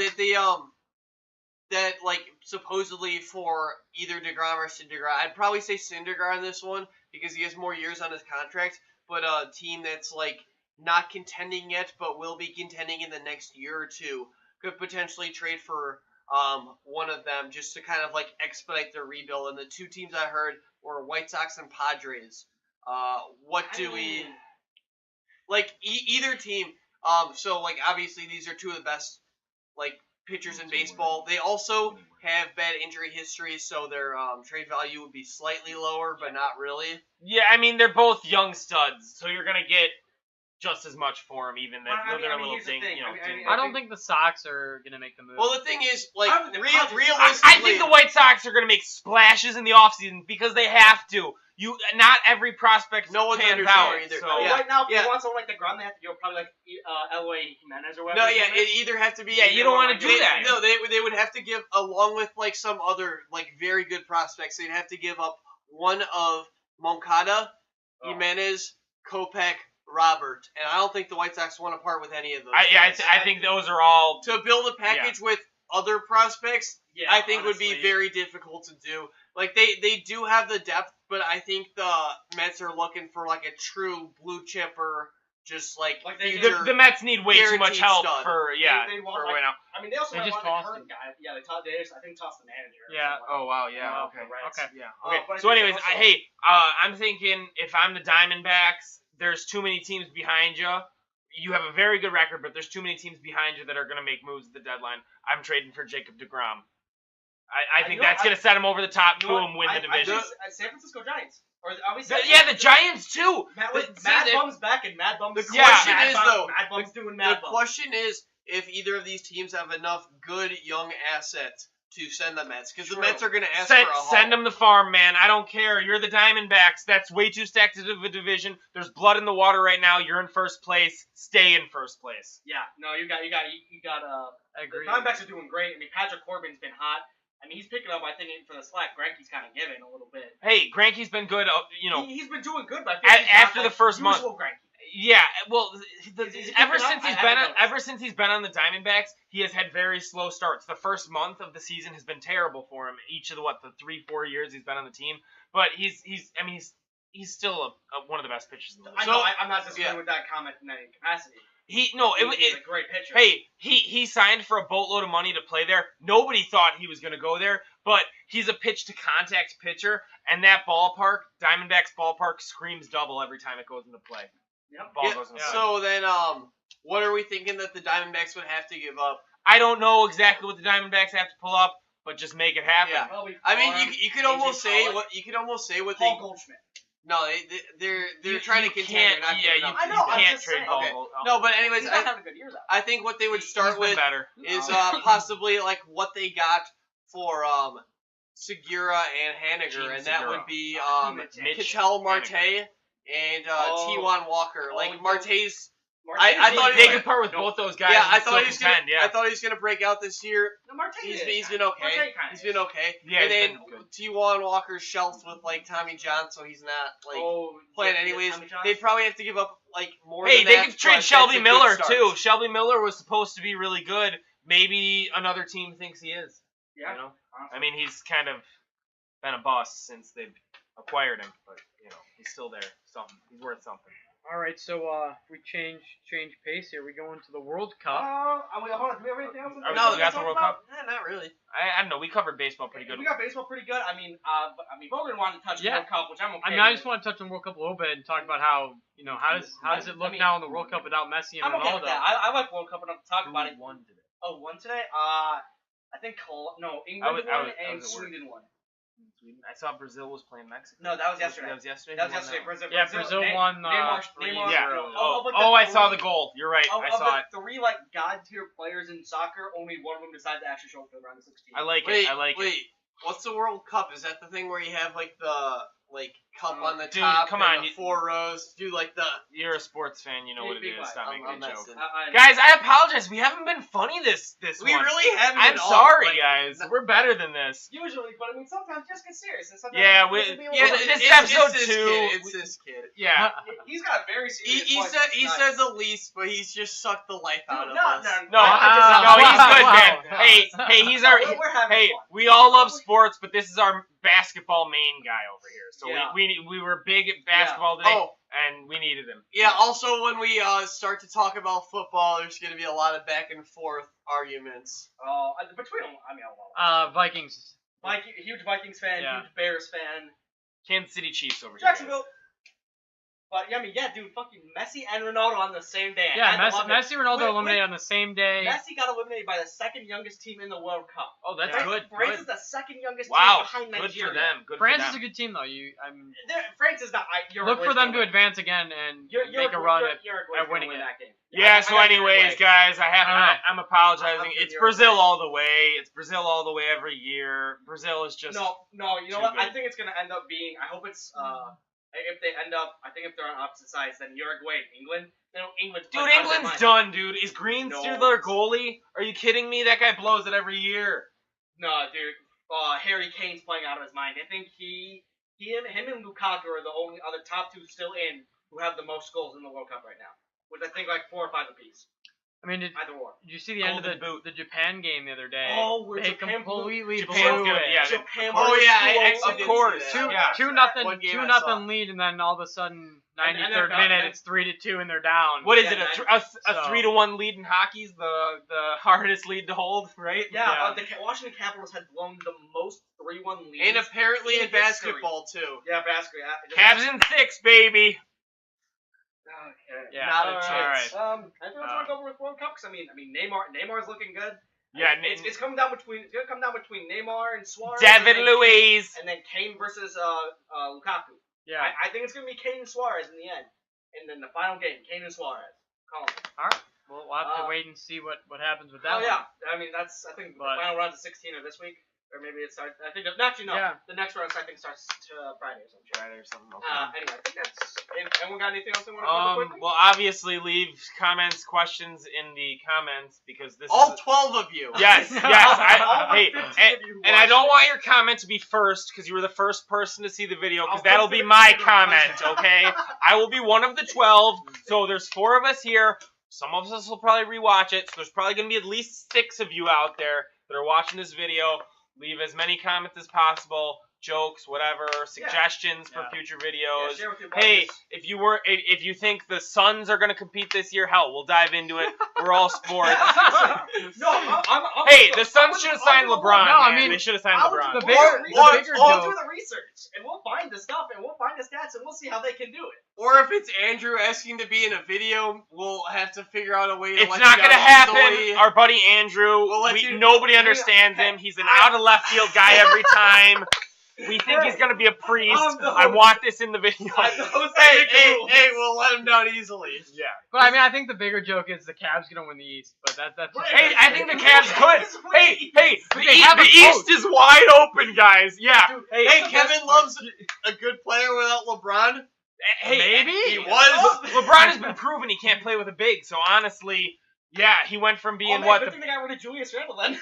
that like supposedly for either DeGrom or Syndergaard, I'd probably say Syndergaard on this one because he has more years on his contract. But a team that's like not contending yet, but will be contending in the next year or two, could potentially trade for one of them just to kind of like expedite their rebuild. And the two teams I heard were White Sox and Padres. Either team. So like obviously these are two of the best like pitchers in baseball. They also have bad injury history, so their trade value would be slightly lower, but not really. Yeah, I mean they're both young studs, so you're gonna get just as much for them, even though they're a little ding. I don't think the Sox are gonna make the move. Well, the thing is, like, realistically, I think the White Sox are gonna make splashes in the offseason because they have to. Not every prospect pans out either. So right now, if you want someone like DeGrom, they have to go probably like Eloy Jimenez or whatever. No, yeah, it either have to be. Yeah, you don't want to do that. No, they would have to give, along with like some other like very good prospects, they'd have to give up one of Moncada, Jimenez, Kopech, Robert, and I don't think the White Sox want to part with any of those. I think those are all to build a package with other prospects. Yeah, I think would be very difficult to do. Like they do have the depth, but I think the Mets are looking for like a true blue chipper, just like the Mets need way too much help stud. for right now. I mean, they also just want tossed the current guy. Yeah, they I think tossed the manager. Yeah. Oh wow. Yeah. Okay. Okay. Yeah. Okay. So anyways, I'm thinking if I'm the Diamondbacks, there's too many teams behind you. You have a very good record, but there's too many teams behind you that are going to make moves at the deadline. I'm trading for Jacob DeGrom. I think that's going to set him over the top. Boom, win the division. San Francisco Giants. Or are we the Giants too. Mad Bum's back and Mad Bum's. The question is though. Mad Bum's doing Mad The question is if either of these teams have enough good young assets to send the Mets, because the Mets are going to ask for a haul. Send them the farm, man. I don't care. You're the Diamondbacks. That's way too stacked of a division. There's blood in the water right now. You're in first place. Stay in first place. Yeah. No, you got. I agree. The Diamondbacks are doing great. I mean, Patrick Corbin's been hot. I mean, he's picking up, I think, for the slack. Greinke's kind of giving a little bit. Hey, Greinke's been good. He's been doing good, but after the first month. Greinke. Yeah, well, ever since he's been on the Diamondbacks, he has had very slow starts. The first month of the season has been terrible for him. Each of the 3-4 years he's been on the team, but he's still one of the best pitchers in the league. I know. I'm not disagreeing with that comment in any capacity. He's a great pitcher. Hey, he signed for a boatload of money to play there. Nobody thought he was going to go there, but he's a pitch-to-contact pitcher, and that ballpark, Diamondbacks ballpark, screams double every time it goes into play. Yep. Ball goes into play. So then, what are we thinking that the Diamondbacks would have to give up? I don't know exactly what the Diamondbacks have to pull up, but just make it happen. Yeah. I mean, you could almost say what Paul Goldschmidt. No, they're trying to contend. You can't trade Paul. Okay. No, but anyways, he's not having a good year, though. I think what they would start with is No. possibly like what they got for Segura and Haniger, and that would be Ketel Marte and T1 Walker. Like Marte's I thought they he could part with both those guys. Yeah, and I thought he was still contend, I thought he was gonna break out this year. No, Marte He's been okay. He's been okay. Yeah, and he's then been good. T1 Walker's shelved with like Tommy John, so he's not like playing anyways. Tommy John? They'd probably have to give up like more. Hey, than they that, could but trade that's Shelby a good Miller start. too. Shelby Miller was supposed to be really good. Maybe another team thinks he is. Yeah. You know? I mean, he's kind of been a bust since they've acquired him, but you know, he's still there. Something. He's worth something. All right, so we change pace here. We go into the World Cup. Hold on. Do we have anything else? No, we got the World Cup. Not really. I don't know. We covered baseball pretty good. We got baseball pretty good. I mean, Vogel wanted to touch the World Cup, which I'm okay. I mean, I just want to touch on the World Cup a little bit and talk about how how does it look now in the World Cup without Messi and I'm okay Ronaldo? with that. I like World Cup enough to talk about it. Won today. Oh, won today? I think England won and Sweden won. I saw Brazil was playing Mexico. No, that was yesterday. That was yesterday. That was yesterday. Brazil won. Neymar. Yeah. Oh, I saw the goal. You're right. I saw it. Of the three god tier players in soccer, only one of them decided to actually show up for the round of 16. I like it. I like it. Wait, what's the World Cup? Is that the thing where you have like the cup on the Dude, top? come and on, the 4 rows. Do like the. You're a sports fan. You know what it is. Stop making a joke. messing. Guys, I apologize. We haven't been funny this We one. really haven't. I'm at all. sorry, Like, guys. We're better than this. Usually, but I mean, sometimes just get serious. And sometimes Yeah, this is episode this 2. Kid, it's this kid. Yeah. He's got a very serious. He said the least, but he's just sucked the life out of us. No, he's good, man. Hey, he's our. Hey, we all love sports, but this is our basketball main guy over here. So we were big at basketball today, and we needed him. Yeah. Also, when we start to talk about football, there's going to be a lot of back and forth arguments. Oh, between them, I mean, Vikings. Huge Vikings fan, huge Bears fan. Kansas City Chiefs over here. Jacksonville. But dude, fucking Messi and Ronaldo on the same day. Yeah, Messi and Ronaldo eliminated on the same day. Messi got eliminated by the second youngest team in the World Cup. Oh, that's good. France is the second youngest team behind Nigeria. Good for them. France is a good team, though. France is not. Look for them to advance again and make a run at winning that game. Yeah. So, anyways, guys, I'm apologizing. It's Brazil all the way. It's Brazil all the way every year. Brazil is just no. You know what? I think it's gonna end up being. I hope it's. If they end up, I think if they're on opposite sides, then Uruguay and England. England's done, dude. Is Green still their goalie? Are you kidding me? That guy blows it every year. No, dude. Harry Kane's playing out of his mind. I think him and Lukaku are the only other top 2 still in who have the most goals in the World Cup right now, which I think like 4 or 5 apiece. I mean, did you see the end of the Japan game the other day? Oh, where they Japan completely Japan's blew good. it. Yeah, I of course. 2-0 lead, and then all of a sudden, 93rd minute, it's 3-2, and they're down. What is it? A 3-1 lead in hockey's the hardest lead to hold, right? Yeah. The Washington Capitals had blown the most 3-1 leads. And apparently in basketball too. Yeah, basketball. Cavs in 6, baby. Okay. Yeah. Not a All chance. right. I think we're going with World Cup because I mean Neymar's looking good. Yeah, it's coming down between Neymar and Suarez. Devin Luiz. And then Kane versus Lukaku. Yeah. I think it's gonna be Kane and Suarez in the end. And then the final game, Kane and Suarez. Call me. All right. We'll have to wait and see what happens with that. I mean I think the final rounds of 16 are this week. Or maybe it starts. I think actually no. Yeah. The next round I think starts Friday or something. Friday or something. Okay. Anyway, I think that's. Anyone got anything else they want to cover quickly? Well, obviously leave comments, questions in the comments because this. All 12 of you. Yes. And I don't want your comment to be first because you were the first person to see the video because that'll be my comment. Okay. I will be one of the 12. So there's 4 of us here. Some of us will probably rewatch it. So there's probably gonna be at least 6 of you out there that are watching this video. Leave as many comments as possible, jokes, whatever, suggestions for future videos. Share with your hey, if you think the Suns are gonna compete this year, hell, we'll dive into it. We're all sports. The Suns should have signed LeBron. No, I mean they should have signed LeBron. The bigger joke. Do the research, and we'll find the stuff, and we'll find the stats, and we'll see how they can do it. Or if it's Andrew asking to be in a video, we'll have to figure out a way to It's not going to happen. Our buddy Andrew, nobody understands him. He's an out of left field guy every time. We think he's going to be a priest. I want this in the video. Hey, we'll let him down easily. Yeah. But I mean, I think the bigger joke is the Cavs going to win the East. But that's. Hey, I think the Cavs could. Hey, the East is wide open, guys. Yeah. Hey, Kevin loves a good player without LeBron. Hey, Maybe? He was. LeBron has been proven he can't play with a big. So honestly, yeah, he went from being man, what good the thing they got rid of Julius Randle then.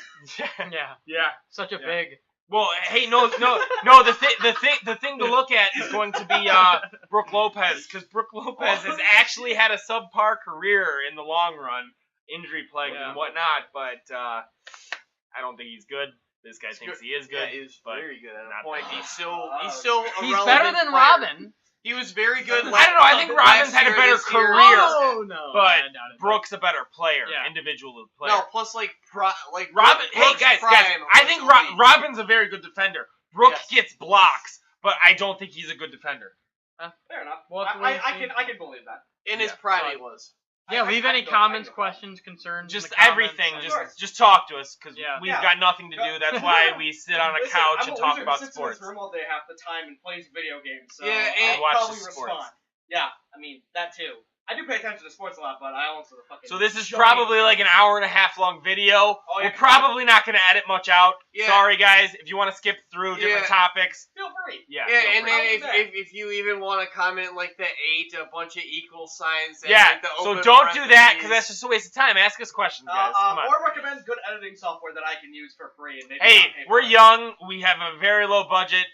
Yeah. Such a big. Well, hey, no. The thing to look at is going to be Brook Lopez, because Brook Lopez has actually had a subpar career in the long run, injury plagued and whatnot. But I don't think he's good. This guy thinks he is good. Yeah, he's but very good at not a point. that He's still a He's relevant better than player. Robin. He was very good. I don't know. I think Robin's had a better career. Oh no. But I doubt it. Brooks a better player, Yeah. individual player. No, plus like Robin. Hey Brooks' guys, prime I was think elite. Robin's a very good defender. Brooks Yes. gets blocks, but I don't think he's a good defender. Fair enough. Well, I can believe that. In his Yeah. prime, he was. Yeah, leave any comments, I can go. questions, concerns. Just in the comments. everything. Of Just course. just talk to us because Yeah. we've got nothing to do. That's why we sit on a Listen, couch I'm and a talk loser who about sits sports. in this room all day half the time and plays video games. So Yeah, I'll and watches probably sports. respond. Yeah, I mean that too. I do pay attention to sports a lot, but I also the fucking. So this is giant- probably like an hour and a half long video. Oh, yeah. We're probably not going to edit much out. Yeah. Sorry guys, if you want to skip through different Yeah. topics. Feel free. Yeah. Yeah, feel and free. then I'll do that. if you even want to comment like the 8, a bunch of equal signs. And Yeah, like the so open don't do that parentheses. because that's just a waste of time. Ask us questions, guys. Come on. Or recommend good editing software that I can use for free. And maybe Hey, not pay for we're it. young. We have a very low budget.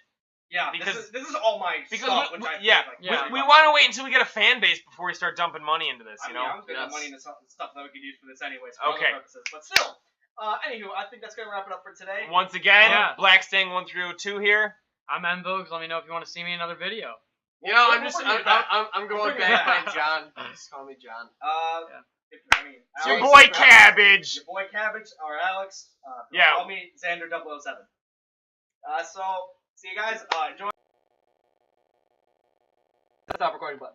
Yeah, because- this is all my Because stuff, we, which I yeah, pay, like, Yeah. we want to wait until we get a fan base before we start dumping money into this. I You mean, know. I'm spending Yes. money into stuff that we could use for this anyways, for Okay. other purposes. But still, anywho, I think that's gonna wrap it up for today. Once again, Yeah. Black Sting 1302 here. I'm M Vogues. Let me know if you want to see me in another video. You know, We'll bring it back. I'm going We'll bring it back back. by John. Just call me John. I mean, It's your Alex, boy Cabbage. your boy Cabbage or Alex. Yeah. Call me Xander 007. So see you guys. Enjoy. Stop recording button.